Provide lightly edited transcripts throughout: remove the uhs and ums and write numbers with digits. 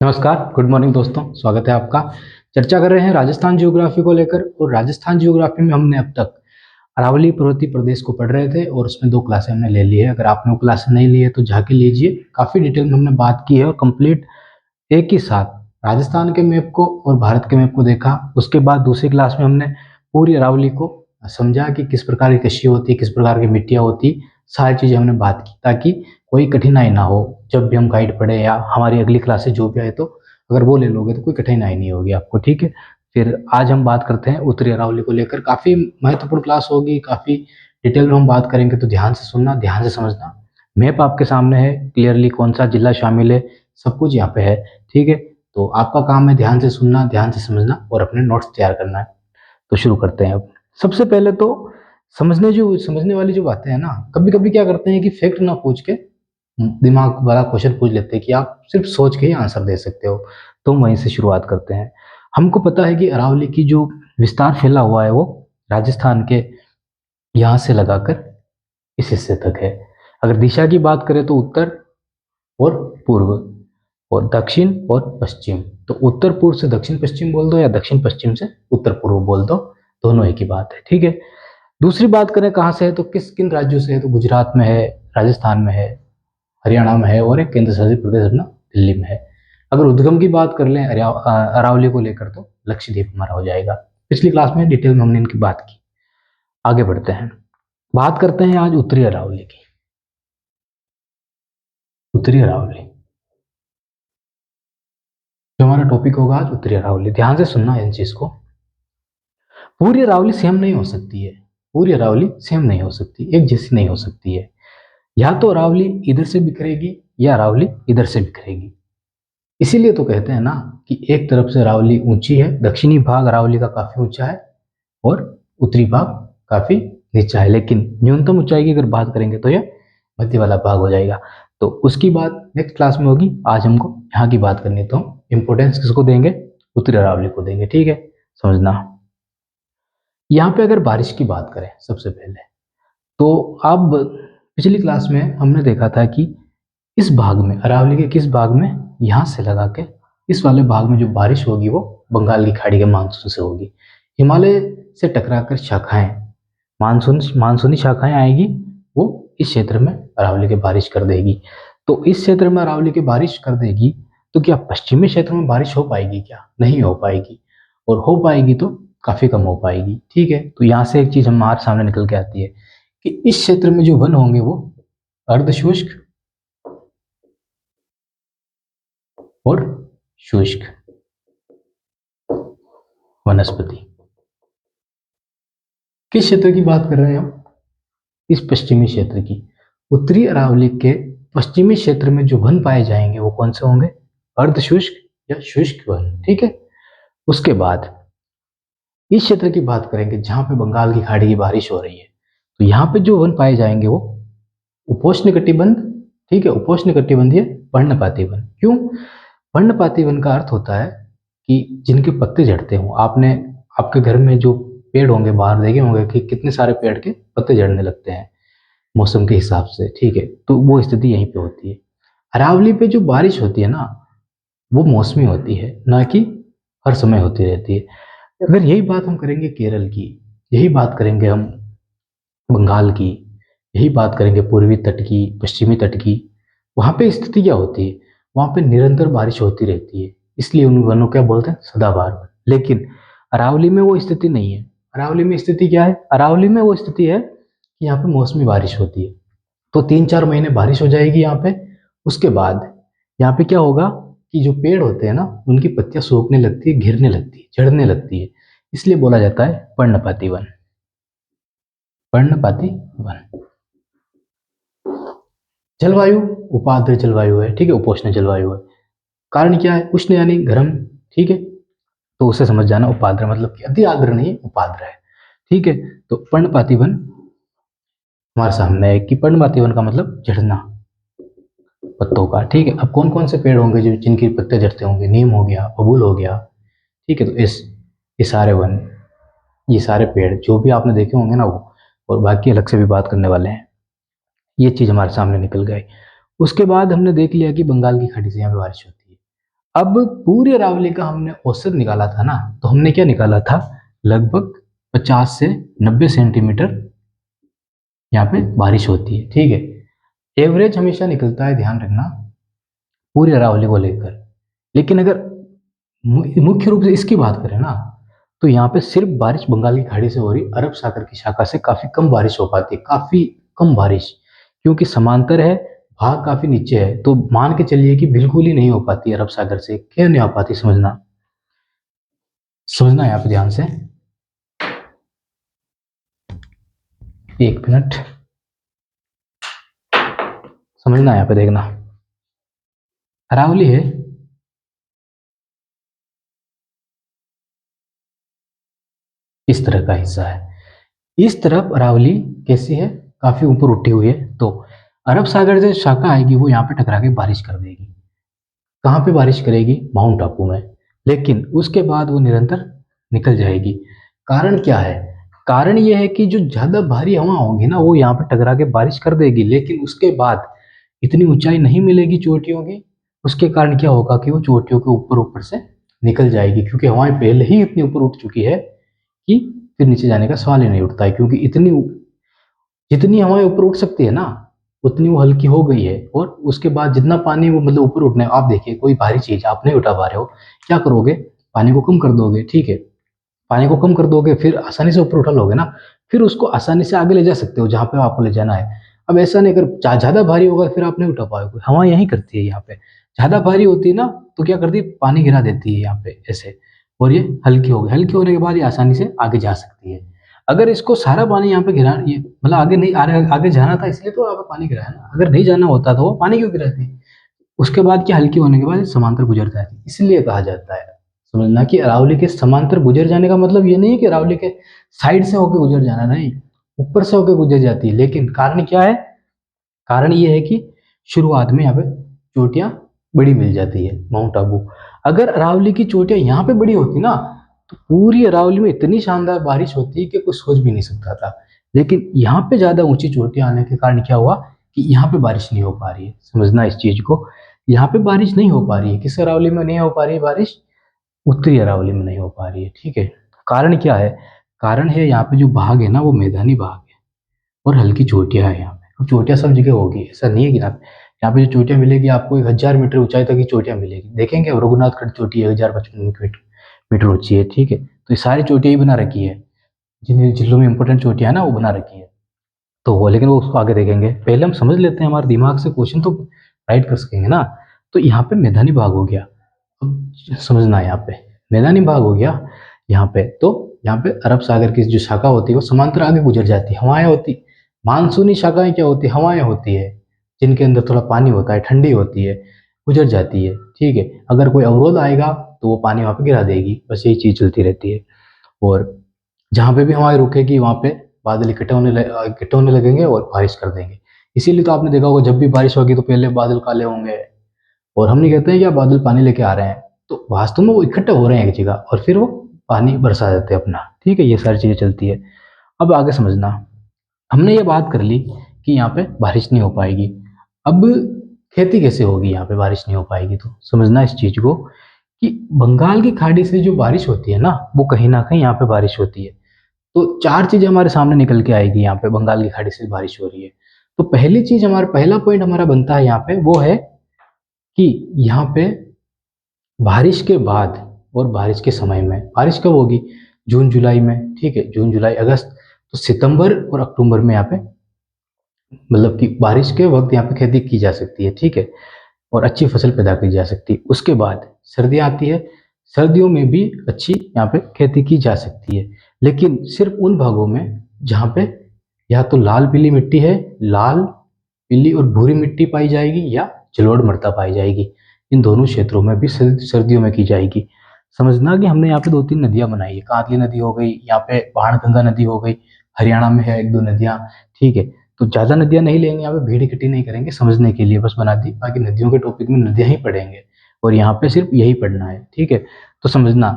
नमस्कार, good morning दोस्तों। स्वागत है आपका। चर्चा कर रहे हैं राजस्थान जियोग्राफी को लेकर। और राजस्थान जियोग्राफी में हमने अब तक अरावली पर्वतीय प्रदेश को पढ़ रहे थे और उसमें 2 क्लासें हमने ले ली है। अगर आपने वो क्लासें नहीं ली है तो जाके लीजिए। काफ़ी डिटेल में हमने बात की है और कंप्लीट एक ही साथ राजस्थान के मैप को और भारत के मैप को देखा। उसके बाद दूसरी क्लास में हमने पूरी अरावली को समझा कि किस प्रकार की कृषि होती है, किस प्रकार की मिट्टियाँ होती, सारी चीज़ें हमने बात की ताकि कोई कठिनाई ना हो जब भी हम गाइड पढ़े या हमारी अगली क्लासेस जो भी आए। तो अगर वो ले लोगे तो कोई कठिनाई नहीं होगी आपको, ठीक है। फिर आज हम बात करते हैं उत्तरी अरावली को लेकर। काफ़ी महत्वपूर्ण क्लास होगी, काफ़ी डिटेल में हम बात करेंगे, तो ध्यान से सुनना, ध्यान से समझना। मैप आपके सामने है क्लियरली, कौन सा जिला शामिल है सब कुछ यहाँ पे है, ठीक है। तो आपका काम है ध्यान से सुनना, ध्यान से समझना और अपने नोट्स तैयार करना है। तो शुरू करते हैं अब। सबसे पहले तो समझने वाली जो बातें हैं ना, कभी कभी क्या करते हैं कि फैक्ट ना पूछ के दिमाग वाला क्वेश्चन पूछ लेते हैं कि आप सिर्फ सोच के ही आंसर दे सकते हो। तो वहीं से शुरुआत करते हैं। हमको पता है कि अरावली की जो विस्तार फैला हुआ है वो राजस्थान के यहाँ से लगाकर इस हिस्से तक है। अगर दिशा की बात करें तो उत्तर और पूर्व और दक्षिण और पश्चिम। तो उत्तर पूर्व से दक्षिण पश्चिम बोल दो या दक्षिण पश्चिम से उत्तर पूर्व बोल दो, दोनों एक ही बात है, ठीक है। दूसरी बात करें कहाँ से है तो किस किन राज्यों से है, तो गुजरात में है, राजस्थान में है, हरियाणा में है और एक केंद्र शासित प्रदेश अपना दिल्ली में है। अगर उद्गम की बात कर लें अरावली को लेकर तो लक्षद्वीप हमारा हो जाएगा। पिछली क्लास में डिटेल में हमने इनकी बात की। आगे बढ़ते हैं, बात करते हैं आज उत्तरी अरावली की। उत्तरी अरावली जो हमारा टॉपिक होगा आज, उत्तरी अरावली। ध्यान से सुनना है इन चीज को। पूरी अरावली सेम नहीं हो सकती है, पूरी अरावली सेम नहीं हो सकती, एक जैसी नहीं हो सकती है। या तो अरावली इधर से बिखरेगी या अरावली इधर से बिखरेगी। इसीलिए तो कहते हैं ना कि एक तरफ से अरावली ऊंची है, दक्षिणी भाग अरावली का काफी ऊंचा है और उत्तरी भाग काफी नीचा है। लेकिन न्यूनतम ऊंचाई की अगर बात करेंगे तो यह मध्य वाला भाग हो जाएगा। तो उसकी बात नेक्स्ट क्लास में होगी। आज हमको यहाँ की बात करनी, तो इंपोर्टेंस किसको देंगे, उत्तरी अरावली को देंगे, ठीक है। समझना, यहाँ पे अगर बारिश की बात करें सबसे पहले, तो अब पिछली क्लास में हमने देखा था कि इस भाग में, अरावली के किस भाग में, यहाँ से लगा के इस वाले भाग में जो बारिश होगी वो बंगाल की खाड़ी के मानसून से होगी। हिमालय से टकराकर शाखाएं, मानसूनी शाखाएं आएगी, वो इस क्षेत्र में अरावली के बारिश कर देगी। तो इस क्षेत्र में अरावली के बारिश कर देगी, तो क्या पश्चिमी क्षेत्र में बारिश हो पाएगी? क्या नहीं हो पाएगी। और हो पाएगी तो काफी कम हो पाएगी, ठीक है। तो यहाँ से एक चीज हमारे सामने निकल के आती है कि इस क्षेत्र में जो वन होंगे वो अर्धशुष्क और शुष्क वनस्पति। किस क्षेत्र की बात कर रहे हैं हम? इस पश्चिमी क्षेत्र की। उत्तरी अरावली के पश्चिमी क्षेत्र में जो वन पाए जाएंगे वो कौन से होंगे? अर्धशुष्क या शुष्क वन, ठीक है। उसके बाद इस क्षेत्र की बात करेंगे जहां पे बंगाल की खाड़ी की बारिश हो रही है, तो यहाँ पे जो वन पाए जाएंगे वो उपोष्ण कटिबंध, ठीक है, उपोष्ण कटिबंधीय पर्णपाती वन। क्यों? पर्णपाती वन का अर्थ होता है कि जिनके पत्ते झड़ते हों। आपने आपके घर में जो पेड़ होंगे बाहर देखे होंगे कि कितने सारे पेड़ के पत्ते झड़ने लगते हैं मौसम के हिसाब से, ठीक है। तो वो स्थिति यहीं पे होती है। अरावली पे जो बारिश होती है ना, वो मौसमी होती है, ना कि हर समय होती रहती है। अगर यही बात हम करेंगे केरल की, यही बात करेंगे हम बंगाल की, यही बात करेंगे पूर्वी तट की, पश्चिमी तट की, वहाँ पे स्थिति क्या होती है? वहाँ पे निरंतर बारिश होती रहती है, इसलिए उन वनों क्या बोलते हैं? सदाबहार वन। लेकिन अरावली में वो स्थिति नहीं है। अरावली में स्थिति क्या है? अरावली में वो स्थिति है कि यहाँ पे मौसमी बारिश होती है। तो 3-4 महीने बारिश हो जाएगी यहाँ पे। उसके बाद यहाँ पे क्या होगा कि जो पेड़ होते हैं ना, उनकी पत्तियां सूखने लगती है, गिरने लगती है, झड़ने लगती है। इसलिए बोला जाता है पर्णपाती वन। पर्णपाती वन। जलवायु उपाद्र जलवायु है, ठीक है, उपोष्ण जलवायु है। कारण क्या है? उष्ण यानी गर्म, ठीक है। तो उसे समझ जाना, उपाद्र मतलब कि अति आर्द्र नहीं, उपाद्र है, ठीक है। तो पर्णपाती वन हमारे सामने है कि पर्णपाती वन का मतलब झड़ना पत्तों का, ठीक है। अब कौन कौन से पेड़ होंगे जो जिनके पत्ते झड़ते होंगे? नीम हो गया, बबूल हो गया, ठीक है। तो ये सारे वन, ये सारे पेड़ जो भी आपने देखे होंगे ना वो, और बाकी अलग से भी बात करने वाले हैं। ये चीज हमारे सामने निकल गई। उसके बाद हमने देख लिया कि बंगाल की खाड़ी से यहाँ पे बारिश होती है। अब पूरी अरावली का हमने औसत निकाला था ना, तो हमने क्या निकाला था, लगभग 50 से 90 सेंटीमीटर यहाँ पे बारिश होती है, ठीक है। एवरेज हमेशा निकलता है, ध्यान रखना, पूरी अरावली को लेकर। लेकिन अगर मुख्य रूप से इसकी बात करें ना, तो यहाँ पे सिर्फ बारिश बंगाल की खाड़ी से हो रही, अरब सागर की शाखा से काफी कम बारिश हो पाती है, काफी कम बारिश, क्योंकि समांतर है, भाग काफी नीचे है, तो मान के चलिए कि बिल्कुल ही नहीं हो पाती अरब सागर से। क्यों नहीं हो पाती, समझना समझना यहाँ पे ध्यान से, एक मिनट, समझना यहाँ पे, देखना, अरावली है, इस तरह का हिस्सा है, इस तरफ अरावली कैसी है, काफी ऊपर उठी हुई है, तो अरब सागर से शाखा आएगी, वो यहाँ पे टकरा के बारिश कर देगी। कहाँ पे बारिश करेगी, माउंट आबू में, लेकिन उसके बाद वो निरंतर निकल जाएगी। कारण क्या है, कारण ये है कि जो ज्यादा भारी हवा होगी ना, वो यहाँ पे टकरा के बारिश कर देगी, लेकिन उसके बाद इतनी ऊंचाई नहीं मिलेगी चोटियों की, उसके कारण क्या होगा कि वो चोटियों के ऊपर ऊपर से निकल जाएगी, क्योंकि हवाएं पहले ही इतनी ऊपर उठ चुकी है कि फिर नीचे जाने का सवाल ही नहीं उठता है, क्योंकि इतनी जितनी हवाएं ऊपर उठ सकती है ना, उतनी वो हल्की हो गई है, और उसके बाद जितना पानी वो मतलब ऊपर उठना है, आप देखिए कोई भारी चीज आप नहीं उठा पा रहे हो, क्या करोगे, पानी को कम कर दोगे, ठीक है, पानी को कम कर दोगे, फिर आसानी से ऊपर उठा लोगे ना, फिर उसको आसानी से आगे ले जा सकते हो जहाँ पे आपको ले जाना है। अब ऐसा नहीं, अगर ज्यादा भारी होगा फिर आप नहीं उठा पाओगे, हवा यही करती है यहाँ पे, ज्यादा भारी होती है ना, तो क्या करती है, पानी गिरा देती है यहाँ पे ऐसे, और ये हल्की हो गई, हल्की होने के बाद ये आसानी से आगे जा सकती है। अगर इसको सारा पानी यहाँ पे गिरा, ये मतलब आगे नहीं आगे जाना था, इसलिए तो यहाँ पे पानी गिरा है ना, अगर नहीं जाना होता तो वो पानी क्यों गिराती। उसके बाद क्या, हल्की होने के बाद समांतर गुजर जाती है, इसलिए कहा जाता है, समझना कि अरावली के समांतर गुजर जाने का मतलब ये नहीं है कि अरावली के साइड से होकर गुजर जाना, नहीं, ऊपर से होकर गुजर जाती है। लेकिन कारण क्या है, कारण ये है कि शुरुआत में यहाँ पे चोटियां बड़ी मिल जाती है, माउंट आबू। अगर अरावली की चोटियां यहाँ पे बड़ी होती ना, तो पूरी अरावली में इतनी शानदार बारिश होती कि कोई सोच भी नहीं सकता था। लेकिन यहाँ पे ज्यादा ऊंची चोटियां आने के कारण क्या हुआ कि यहाँ पे बारिश नहीं हो पा रही है, समझना इस चीज को, यहाँ पे बारिश नहीं हो पा रही है, किस अरावली में नहीं हो पा रही है बारिश, उत्तरी अरावली में नहीं हो पा रही है, ठीक है। कारण क्या है, कारण है यहाँ पे जो भाग है ना, वो मैदानी भाग है, और हल्की चोटियां है यहाँ पे। अब चोटियां सब जगह होगी, ऐसा नहीं है कि यहाँ पे जो चोटियां मिलेगी आपको 1000 मीटर ऊंचाई तक की चोटियां मिलेगी, देखेंगे अब रघुनाथगढ़ चोटी है 1055 मीटर ऊंची है, ठीक है, तो ये सारी चोटियां ही बना रखी है, जिन जिलों में इंपॉर्टेंट चोटियां है ना वो बना रखी है, तो वो, लेकिन वो उसको आगे देखेंगे, पहले हम समझ लेते हैं, हमारे दिमाग से क्वेश्चन तो राइट कर सकेंगे ना। तो यहाँ पे मैदानी भाग हो गया, अब समझना है यहाँ पे, मैदानी भाग हो गया यहाँ पे, तो यहाँ पे अरब सागर की जो शाखा होती है वो समांतर आगे गुजर जाती है, हवाएं होती, मानसूनी शाखाएं क्या होती है, हवाएं होती है, जिनके अंदर थोड़ा पानी होता है, ठंडी होती है, गुजर जाती है, ठीक है। अगर कोई अवरोध आएगा तो वो पानी वहां पे गिरा देगी, बस यही चीज चलती रहती है। और जहाँ पे भी हवाएं रुकेगी वहां पे बादल इकट्ठे होने लगेंगे और बारिश कर देंगे। इसीलिए तो आपने देखा होगा जब भी बारिश होगी तो पहले बादल काले होंगे, और हम नहीं कहते हैं कि आप बादल पानी लेके आ रहे हैं, तो वास्तव में वो इकट्ठे हो रहे हैं एक जगह और फिर वो पानी बरसा देते हैं अपना, ठीक है, ये सारी चीजें चलती है। अब आगे समझना, हमने ये बात कर ली कि यहाँ पे बारिश नहीं हो पाएगी, अब खेती कैसे होगी, यहाँ पे बारिश नहीं हो पाएगी, तो समझना इस चीज को कि बंगाल की खाड़ी से जो बारिश होती है ना, वो कहीं ना कहीं यहाँ पे बारिश होती है। तो चार चीजें हमारे सामने निकल के आएगी, यहाँ पे बंगाल की खाड़ी से बारिश हो रही है। तो पहली चीज, हमारा पहला पॉइंट हमारा बनता है यहाँ पे, वो है कि यहाँ पे बारिश के बाद और बारिश के समय में, बारिश कब होगी, जून जुलाई में, ठीक है, जून जुलाई अगस्त, तो सितंबर और अक्टूबर में यहाँ पे मतलब कि बारिश के वक्त यहाँ पे खेती की जा सकती है, ठीक है, और अच्छी फसल पैदा की जा सकती है। उसके बाद सर्दियाँ आती है, सर्दियों में भी अच्छी यहाँ पे खेती की जा सकती है, लेकिन सिर्फ उन भागों में जहाँ पे या तो लाल पीली मिट्टी है, लाल पीली और भूरी मिट्टी पाई जाएगी, या जलोढ़ मृदा पाई जाएगी, इन दोनों क्षेत्रों में भी सर्दियों में की जाएगी। समझना कि हमने यहाँ पे दो तीन नदियां बनाई है, कांतली नदी हो गई, यहाँ पे बाणगंगा नदी हो गई, हरियाणा में है एक दो नदियां, ठीक है, तो ज्यादा नदियां नहीं लेंगे यहाँ पे, भीड़ इकट्ठी नहीं करेंगे, समझने के लिए बस बना दी, बाकी नदियों के टॉपिक में नदियां ही पढ़ेंगे, और यहाँ पे सिर्फ यही पढ़ना है, ठीक है। तो समझना,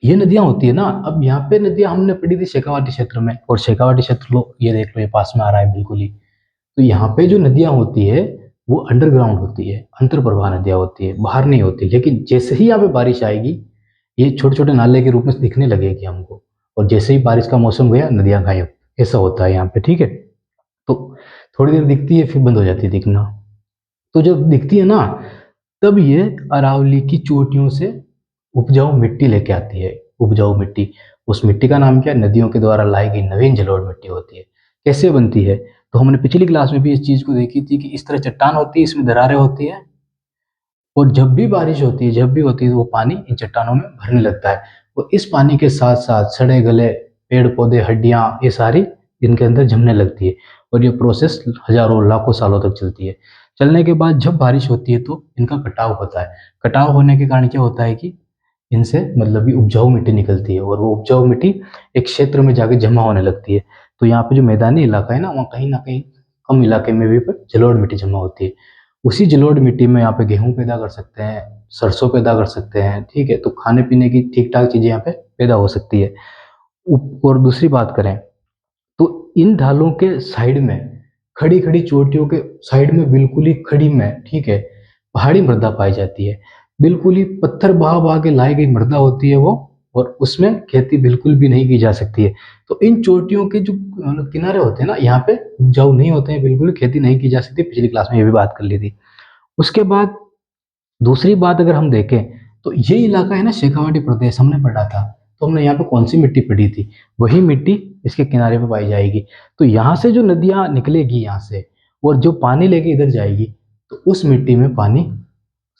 ये नदियां होती है ना, अब यहाँ पे नदियां हमने पढ़ी थी शेखावाटी क्षेत्र में, और शेखावाटी क्षेत्र लो, ये देख लो, ये पास में आ रहा है बिल्कुल ही। तो यहाँ पे जो नदियां होती है, वो अंडरग्राउंड होती है, अंतर प्रवाह नदियाँ होती है, बाहर नहीं होती। लेकिन जैसे ही यहाँ पे बारिश आएगी, ये छोटे छोटे नाले के रूप में दिखने लगेगी हमको, और जैसे ही बारिश का मौसम गया नदियाँ गायब। ऐसा होता है यहाँ पे, ठीक है। तो थोड़ी देर दिखती है फिर बंद हो जाती है दिखना। तो जब दिखती है ना, तब ये अरावली की चोटियों से उपजाऊ मिट्टी लेके आती है। उपजाऊ मिट्टी, उस मिट्टी का नाम क्या है? नदियों के द्वारा लाई गई नवीन जलोढ़ मिट्टी होती है। कैसे बनती है? तो हमने पिछली क्लास में भी इस चीज को देखी थी कि इस तरह चट्टान होती है, इसमें दरारें होती है, और जब भी बारिश होती है, जब भी होती है, तो वो पानी इन चट्टानों में भरने लगता है। और इस पानी के साथ साथ सड़े गले पेड़ पौधे, हड्डियां, ये सारी इनके अंदर जमने लगती है। और ये प्रोसेस हजारों लाखों सालों तक चलती है। चलने के बाद जब बारिश होती है तो इनका कटाव होता है। कटाव होने के कारण क्या होता है कि इनसे मतलब कि उपजाऊ मिट्टी निकलती है, और वो उपजाऊ मिट्टी एक क्षेत्र में जाके जमा होने लगती है। तो यहाँ पे जो मैदानी इलाका है ना कहीं कम इलाके में भी पर जलोढ़ मिट्टी जमा होती है। उसी जलोढ़ मिट्टी में यहाँ पे गेहूं पैदा कर सकते हैं, सरसों पैदा कर सकते हैं, ठीक है। तो खाने पीने की ठीक ठाक चीजें यहाँ पे पैदा हो सकती है। और दूसरी बात करें तो इन ढालों के साइड में, खड़ी खड़ी चोटियों के साइड में, बिल्कुल ही खड़ी में, ठीक है, पहाड़ी मृदा पाई जाती है। बिल्कुल ही पत्थर बहा बहा के लाई गई मृदा होती है वो, और उसमें खेती बिल्कुल भी नहीं की जा सकती है। तो इन चोटियों के जो मतलब किनारे होते हैं ना, यहाँ पे उपजाऊ नहीं होते हैं, बिल्कुल खेती नहीं की जा सकती। पिछली क्लास में ये भी बात कर ली थी। उसके बाद दूसरी बात अगर हम देखें तो ये इलाका है ना, शेखावाटी प्रदेश हमने पढ़ा था। तो हमने यहाँ पे कौन सी मिट्टी पढ़ी थी? वही मिट्टी इसके किनारे पे पाई जाएगी। तो यहाँ से जो नदियाँ निकलेगी यहाँ से, और जो पानी लेके इधर जाएगी, तो उस मिट्टी में पानी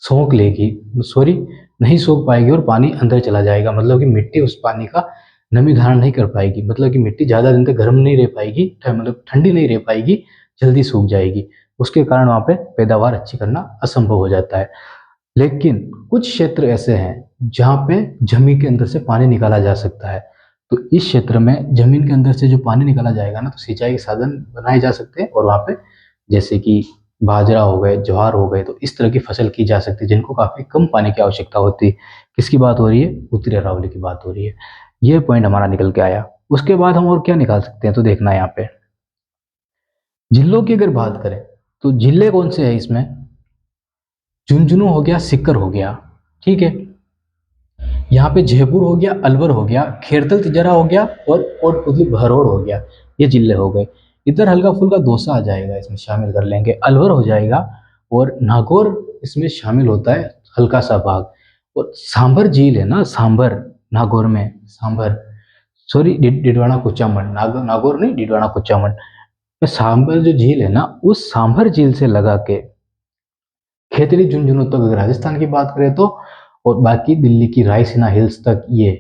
सोख लेगी, सॉरी, नहीं सोख पाएगी, और पानी अंदर चला जाएगा। मतलब कि मिट्टी उस पानी का नमी धारण नहीं कर पाएगी। मतलब कि मिट्टी ज़्यादा दिन तक गर्म नहीं रह पाएगी, मतलब ठंडी नहीं रह पाएगी, जल्दी सूख जाएगी। उसके कारण वहाँ पे पैदावार अच्छी करना असंभव हो जाता है। लेकिन कुछ क्षेत्र ऐसे हैं जहाँ पे जमीन के अंदर से पानी निकाला जा सकता है। तो इस क्षेत्र में जमीन के अंदर से जो पानी निकाला जाएगा ना, तो सिंचाई के साधन बनाए जा सकते हैं, और वहाँ पे जैसे कि बाजरा हो गए, ज्वार हो गए, तो इस तरह की फसल की जा सकती है जिनको काफी कम पानी की आवश्यकता होती है। किसकी बात हो रही है? उत्तरी अरावली की बात हो रही है। ये पॉइंट हमारा निकल के आया। उसके बाद हम और क्या निकाल सकते हैं, तो देखना यहाँ पे जिलों की अगर बात करें तो जिले कौन से हैं इसमें? झुंझुनू हो गया, सीकर हो गया, ठीक है। यहाँ पे जयपुर हो गया, अलवर हो गया, खेरतल तिजरा हो गया, और कोटपुतली भरौड़ हो गया। ये जिले हो गए। इधर हल्का फुल्का दौसा आ जाएगा, इसमें शामिल कर लेंगे, अलवर हो जाएगा, और नागौर इसमें शामिल होता है, हल्का सा भाग। और सांभर झील है ना, सांभर, नागौर में सांभर, सॉरी, डिडवाना कुचामन, नागौर नहीं, डिडवाना कुचामन में सांभर जो झील है ना, उस सांभर झील से लगा के खेतड़ी झुंझुनू तक अगर राजस्थान की बात करें तो, और बाकी दिल्ली की रायसीना हिल्स तक ये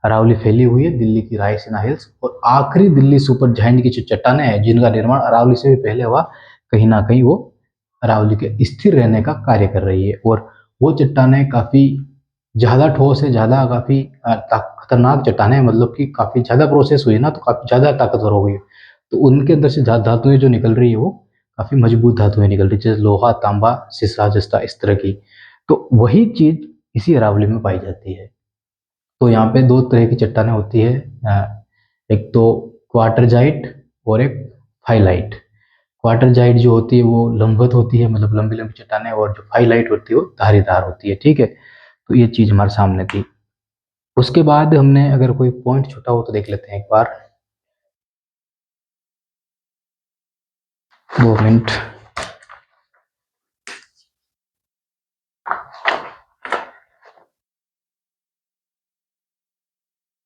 अरावली फैली हुई है, दिल्ली की रायसीना हिल्स। और आखिरी दिल्ली सुपर जायंट की जो चट्टानें हैं जिनका निर्माण अरावली से भी पहले हुआ, कहीं ना कहीं वो अरावली के स्थिर रहने का कार्य कर रही है। और वो चट्टानें काफी ज्यादा ठोस है, ज्यादा काफी खतरनाक चट्टानें हैं, मतलब कि काफी ज्यादा प्रोसेस हुई है ना, तो काफी ज्यादा ताकतवर हो गई है। तो उनके अंदर से धातुएं जो निकल रही है वो काफी मजबूत धातुएं निकल रही है, जैसे लोहा, तांबा, सीसा, जस्ता, इस तरह की। तो वही चीज इसी अरावली में पाई जाती है। तो यहाँ पे दो तरह की चट्टानें होती है, एक तो क्वार्टरजाइट और एक फाइलाइट। क्वार्टरजाइट जो होती है वो लंबवत होती है, मतलब लंबी लंबी चट्टानें, और जो फाइलाइट होती है वो धारीदार होती है, ठीक है। तो ये चीज हमारे सामने थी। उसके बाद हमने अगर कोई पॉइंट छूटा हो तो देख लेते हैं एक बार। 2 मिनट।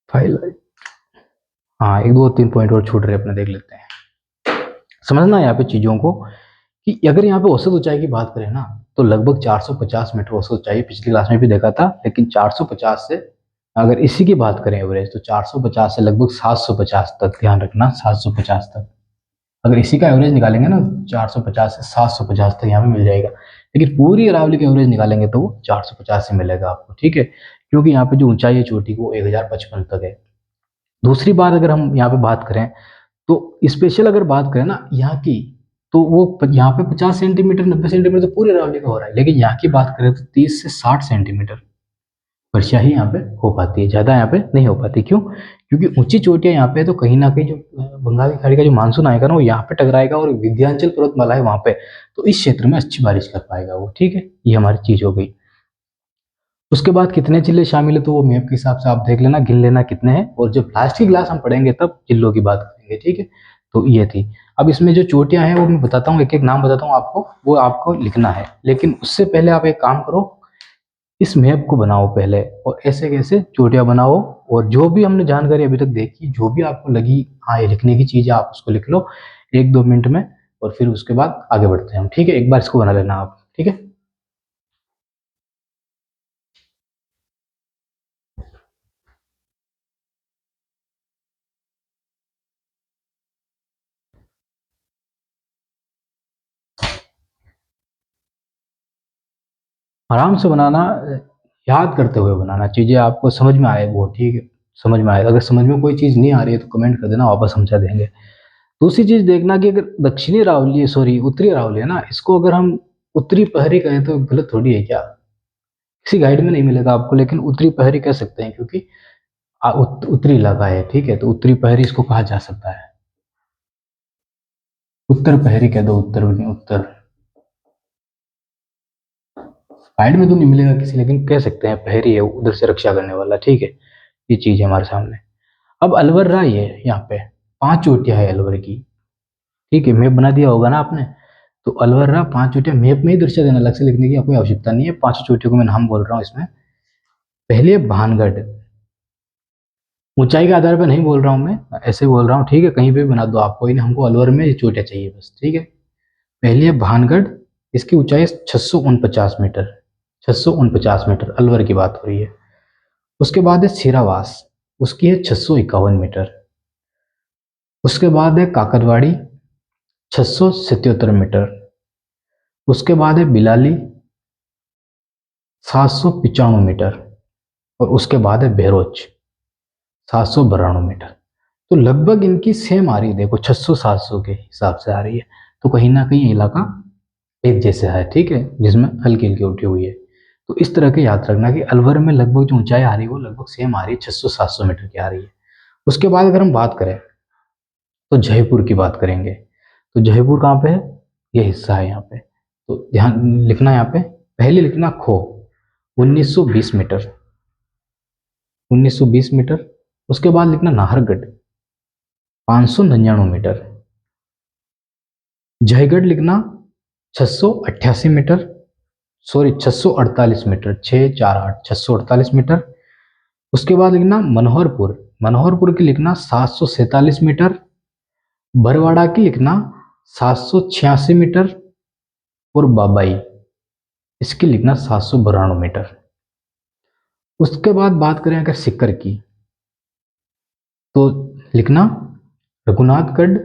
फाइलाइट, हाँ, एक दो तीन पॉइंट और छूट रहे अपने, देख लेते हैं। समझना यहाँ पे चीजों को कि अगर यहाँ पे औसत ऊंचाई की बात करें ना, तो लगभग 450 मीटर औसत ऊंचाई, पिछली क्लास में भी देखा था। लेकिन 450 से अगर इसी की बात करें एवरेज, तो 450 से लगभग 750 तक, ध्यान रखना, 750 तक। अगर इसी का एवरेज निकालेंगे ना, 450 से 750 तक यहाँ पे मिल जाएगा। लेकिन पूरी अरावली का एवरेज निकालेंगे तो वो 450 से मिलेगा आपको, ठीक है। क्योंकि यहाँ पे जो ऊंचाई है चोटी की वो 1055 तक है। दूसरी बात अगर हम यहाँ पे बात करें तो स्पेशल अगर बात करें ना यहाँ की, तो वो यहाँ पे 50 सेंटीमीटर, 90 सेंटीमीटर तो पूरे अरावली का हो रहा है। लेकिन यहाँ की बात करें तो 30 से 60 सेंटीमीटर, वर्षा ही यहाँ पे हो पाती है, ज़्यादा यहाँ पे नहीं हो पाती। क्यों? क्योंकि ऊंची चोटियाँ यहाँ पे है, तो कहीं ना कहीं जो बंगाल की खाड़ी का जो मानसून आएगा ना वो यहाँ पे टकराएगा, और विंध्याचल पर्वतमाला है वहाँ पे, तो इस क्षेत्र में अच्छी बारिश कर पाएगा वो। ठीक है, ये हमारी चीज हो गई। उसके बाद कितने जिले शामिल है, तो वो मैप के हिसाब से आप देख लेना, गिन लेना कितने हैं, और जब लास्ट की क्लास हम पढ़ेंगे तब जिलों की बात करेंगे। ठीक है, तो ये थी। अब इसमें जो चोटियां हैं वो मैं बताता हूँ, एक एक नाम बताता हूँ आपको, वो आपको लिखना है। लेकिन उससे पहले आप एक काम करो, इस मैप को बनाओ पहले, और ऐसे कैसे चोटियां बनाओ, और जो भी हमने जानकारी अभी तक देखी, जो भी आपको लगी हाँ ये लिखने की चीज है, आप उसको लिख लो 1-2 मिनट में, और फिर उसके बाद आगे बढ़ते हैं हम। ठीक है, एक बार इसको बना लेना आप। ठीक है, आराम से बनाना, याद करते हुए बनाना, चीज़ें आपको समझ में आए वो। ठीक है, समझ में आए। अगर समझ में कोई चीज़ नहीं आ रही है तो कमेंट कर देना, वापस समझा देंगे। दूसरी चीज़ देखना कि अगर दक्षिणी अरावली, सॉरी उत्तरी अरावली है ना, इसको अगर हम उत्तरी पहरी कहें तो गलत थोड़ी है क्या? किसी गाइड में नहीं मिलेगा आपको, लेकिन उत्तरी पहरी कह सकते हैं, क्योंकि उत्तरी इलाका है। ठीक है, तो उत्तरी पहरी इसको कहा जा सकता है। उत्तर पहरी कह दो, उत्तर भी नहीं, उत्तर। गाइड में तो नहीं मिलेगा किसी, लेकिन कह सकते हैं पहरी है, उधर से रक्षा करने वाला। ठीक है, ये चीज़ है हमारे सामने। अब अलवर रहा, ये यहाँ पे 5 चोटियां है अलवर की। ठीक है, मैप बना दिया होगा ना आपने, तो अलवर रहा 5 चोटियां, मैप में ही दृश्य देना, अलग से लिखने की कोई आवश्यकता नहीं है। 5 चोटियों को मैं नाम बोल रहा हूँ इसमें। पहले भानगढ़, ऊंचाई के आधार पर नहीं बोल रहा हूँ मैं, ऐसे बोल रहा हूँ। ठीक है, कहीं पे भी बना दो आप, कोई नहीं, हमको अलवर में ये चोटियां चाहिए बस। ठीक है, पहली है भानगढ़, इसकी ऊंचाई 649 मीटर, 649 मीटर अलवर की बात हो रही है। उसके बाद है सिरावास, उसकी है 651 मीटर। उसके बाद है काकरवाड़ी, 677 मीटर। उसके बाद है बिलाली, 795 मीटर। और उसके बाद है बहरोच, 792 मीटर। तो लगभग इनकी सेम आ रही है, देखो 600-700 के हिसाब से आ रही है, तो कहीं ना कहीं इलाका एक जैसा है। ठीक है, जिसमें हल्की हल्की उठी हुई है। तो इस तरह के याद रखना कि अलवर में लगभग जो ऊंचाई आ रही है वो लगभग सेम आ रही है, 600-700 मीटर की आ रही है। उसके बाद अगर हम बात करें तो जयपुर की बात करेंगे। तो जयपुर कहाँ पे है? ये हिस्सा है यहाँ पे, तो ध्यान लिखना यहाँ पे। पहले लिखना खो, 1920 मीटर, 1920 मीटर। उसके बाद लिखना नाहरगढ़, 599 मीटर। जयगढ़ लिखना 688 मीटर, सॉरी 648 मीटर, 648, 648 मीटर। उसके बाद लिखना मनोहरपुर, मनोहरपुर की लिखना 747 मीटर। बरवाड़ा की लिखना 786 मीटर। और बाबाई, इसकी लिखना 792 मीटर। उसके बाद बात करें अगर सिक्कर की, तो लिखना रघुनाथगढ़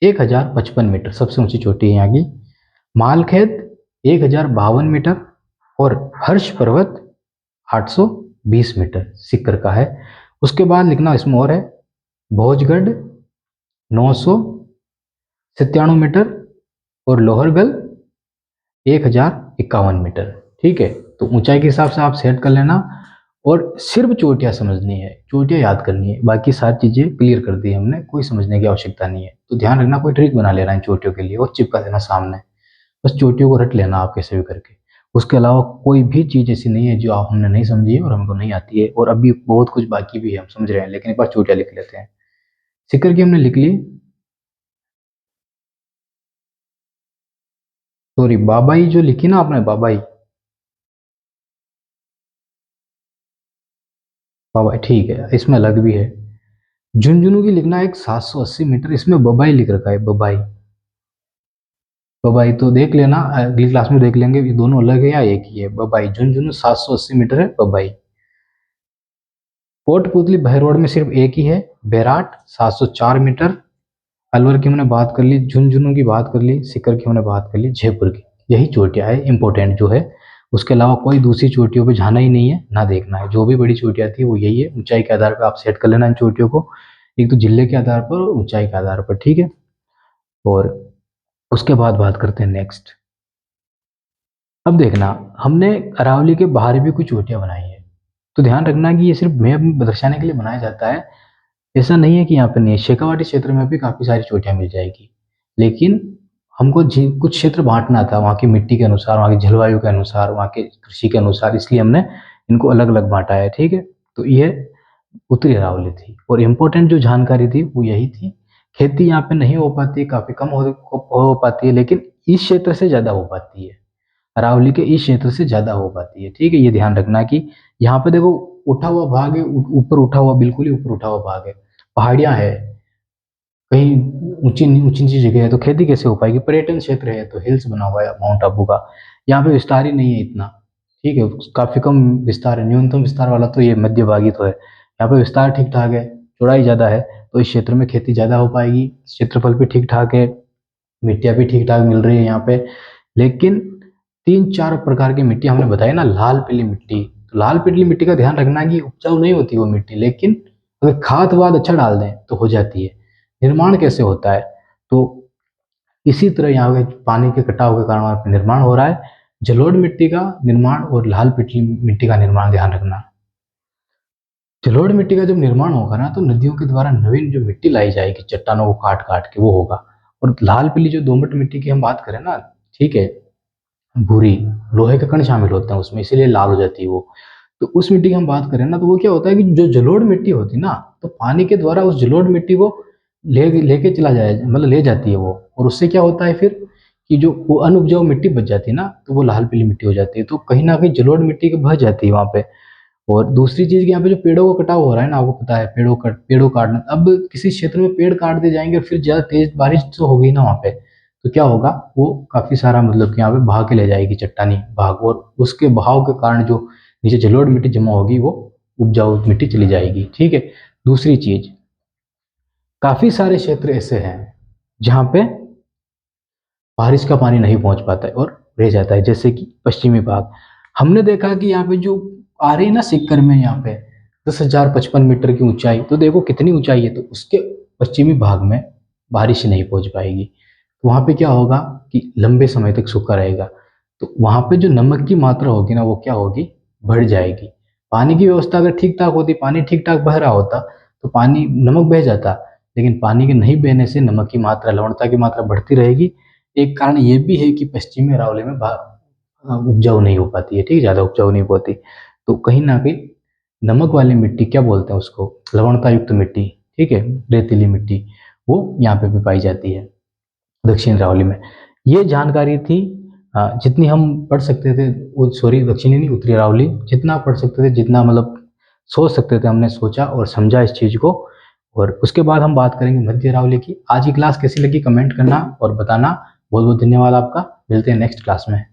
1055 मीटर, सबसे ऊंची चोटी है यहाँ की। मालखेत 1052 मीटर। और हर्ष पर्वत 820 मीटर सिक्कर का है। उसके बाद लिखना इसमें और है भोजगढ़ 997 मीटर। और लोहरगल 1051 मीटर। ठीक है, तो ऊंचाई के हिसाब से आप सेट कर लेना, और सिर्फ चोटियां समझनी है, चोटियां याद करनी है, बाकी सारी चीजें क्लियर कर दी हमने, कोई समझने की आवश्यकता नहीं है। तो ध्यान रखना, कोई ट्रिक बना लेना इन चोटियों के लिए और चिपका देना सामने, बस चोटियों को रट लेना आप कैसे भी करके। उसके अलावा कोई भी चीज ऐसी नहीं है जो आप हमने नहीं समझी है और हमको नहीं आती है, और अभी बहुत कुछ बाकी भी है, हम समझ रहे हैं, लेकिन एक बार चोटियां लिख लेते हैं। सिक्कर की हमने लिख ली, सॉरी बाबाई जो लिखी ना आपने, बाबाई, बाबाई ठीक है, इसमें अलग भी है। झुंझुनू की लिखना एक 780 मीटर, इसमें बबाई लिख रखा है, बबाई। बबाई तो देख लेना, अगली क्लास में देख लेंगे ये दोनों अलग है या एक ही है। बबाई झुंझुनू 780 मीटर है, बबाई। कोटपुतली भैरवड़ में सिर्फ एक ही है, बैराट 704 मीटर। अलवर की हमने बात कर ली, झुंझुनू की बात कर ली, सिकर की हमने बात कर ली, जयपुर की। यही चोटियां है इंपॉर्टेंट जो है। उसके अलावा कोई दूसरी चोटियों पे जाना ही नहीं है, ना देखना है। जो भी बड़ी चोटियां थी वो यही है, ऊंचाई के आधार पर आप सेट कर लेना इन चोटियों को, एक तो जिले के आधार पर और ऊंचाई के आधार पर। ठीक है, और उसके बाद बात करते हैं नेक्स्ट। अब देखना, हमने अरावली के बाहर भी कुछ चोटियां बनाई है। तो ध्यान रखना कि ये सिर्फ मैप दर्शाने के लिए बनाया जाता है, ऐसा नहीं है कि यहाँ पे नहीं है। शेखावाटी क्षेत्र में भी काफ़ी सारी चोटियाँ मिल जाएगी, लेकिन हमको कुछ क्षेत्र बांटना था वहाँ की मिट्टी के अनुसार, वहाँ की जलवायु के अनुसार, वहाँ के कृषि के अनुसार, इसलिए हमने इनको अलग अलग बांटा है। ठीक है, तो ये उत्तरी अरावली थी और इम्पोर्टेंट जो जानकारी थी वो यही थी। खेती यहाँ पे नहीं हो पाती, काफ़ी कम हो पाती है, लेकिन इस क्षेत्र से ज़्यादा हो पाती है, अरावली के इस क्षेत्र से ज़्यादा हो पाती है। ठीक है, ये ध्यान रखना कि यहाँ पे देखो उठा हुआ भाग है, ऊपर उठा हुआ, बिल्कुल ही ऊपर उठा हुआ भाग है, पहाड़ियाँ है, कहीं ऊंची ऊंची नीची जगह है, तो खेती कैसे हो पाएगी। पर्यटन क्षेत्र है तो हिल्स बना हुआ है माउंट आबू का, यहाँ पे विस्तार ही नहीं है इतना। ठीक है, काफी कम विस्तार है, न्यूनतम विस्तार वाला तो ये मध्य भागी तो है, यहाँ पे विस्तार ठीक ठाक है, चौड़ाई ज्यादा है, तो इस क्षेत्र में खेती ज्यादा हो पाएगी। क्षेत्रफल भी ठीक ठाक है, मिट्टियाँ भी ठीक ठाक मिल रही है यहाँ पे, लेकिन 3-4 प्रकार की मिट्टी हमने बताई ना, लाल पीली मिट्टी, तो लाल पीली मिट्टी का ध्यान रखना कि उपजाऊ नहीं होती वो मिट्टी, लेकिन अगर खाद वाद अच्छा डाल दें तो हो जाती है। निर्माण कैसे होता है, तो इसी तरह यहाँ पे पानी के कटाव के कारण वहाँ पे निर्माण हो रहा है, जलोढ़ मिट्टी का निर्माण और लाल पीली मिट्टी का निर्माण ध्यान रखना। जलोढ़ मिट्टी का जब निर्माण होगा ना, तो नदियों के द्वारा नवीन जो मिट्टी लाई जाएगी चट्टानों को काट काट के, वो होगा। और लाल पीली जो दोमट मिट्टी की हम बात करें ना, ठीक है, भूरी, लोहे के कण शामिल होते हैं उसमें, इसीलिए लाल हो जाती है वो। तो उस मिट्टी की हम बात करें ना, तो वो क्या होता है कि जो जलोढ़ मिट्टी होती है ना, तो पानी के द्वारा उस जलोढ़ मिट्टी को लेके चला जाए, मतलब ले जाती है वो, और उससे क्या होता है फिर कि जो वो अनउपजाऊ मिट्टी बच जाती है ना, तो वो लाल पीली मिट्टी हो जाती है। तो कहीं ना कहीं जलोढ़ मिट्टी की बच जाती है वहाँ पे। और दूसरी चीज कि यहाँ पे जो पेड़ों का कटाव हो रहा है ना, आपको पता है, पेड़ों काटना, अब किसी क्षेत्र में पेड़ काट दिए जाएंगे, फिर ज्यादा तेज बारिश तो होगी ना वहाँ पे, तो क्या होगा, वो काफी सारा मतलब कि यहाँ पे बहा के ले जाएगी चट्टानी भाग, और उसके बहाव के कारण जो नीचे जलोढ़ मिट्टी जमा होगी वो उपजाऊ मिट्टी चली जाएगी। ठीक है, दूसरी चीज, काफी सारे क्षेत्र ऐसे हैं जहाँ पे बारिश का पानी नहीं पहुंच पाता है और रह जाता है, जैसे कि पश्चिमी भाग। हमने देखा कि यहाँ पे जो आ रही है ना सिक्कर में, यहाँ पे 10,055 मीटर की ऊंचाई, तो देखो कितनी ऊंचाई है, तो उसके पश्चिमी भाग में बारिश नहीं पहुंच पाएगी। तो वहाँ पे क्या होगा कि लंबे समय तक सूखा रहेगा, तो वहाँ पे जो नमक की मात्रा होगी ना, वो क्या होगी, बढ़ जाएगी। पानी की व्यवस्था अगर ठीक ठाक होती, पानी ठीक ठाक बह रहा होता, तो पानी, नमक बह जाता, लेकिन पानी के नहीं बहने से नमक की मात्रा, लवणता की मात्रा बढ़ती रहेगी। एक कारण ये भी है कि पश्चिमी अरावली में उपजाऊ नहीं हो पाती है, ठीक, ज़्यादा उपजाऊ नहीं होती। तो कहीं ना कहीं नमक वाली मिट्टी, क्या बोलते हैं उसको, लवणता युक्त मिट्टी, ठीक है, रेतीली मिट्टी, वो यहाँ पे भी पाई जाती है दक्षिण अरावली में। ये जानकारी थी, जितनी हम पढ़ सकते थे, वो सॉरी दक्षिणी नहीं, उत्तरी अरावली, जितना पढ़ सकते थे, जितना मतलब सोच सकते थे, हमने सोचा और समझा इस चीज़ को। और उसके बाद हम बात करेंगे मध्य अरावली की। आज की क्लास कैसी लगी कमेंट करना और बताना। बहुत बहुत धन्यवाद आपका, मिलते हैं नेक्स्ट क्लास में।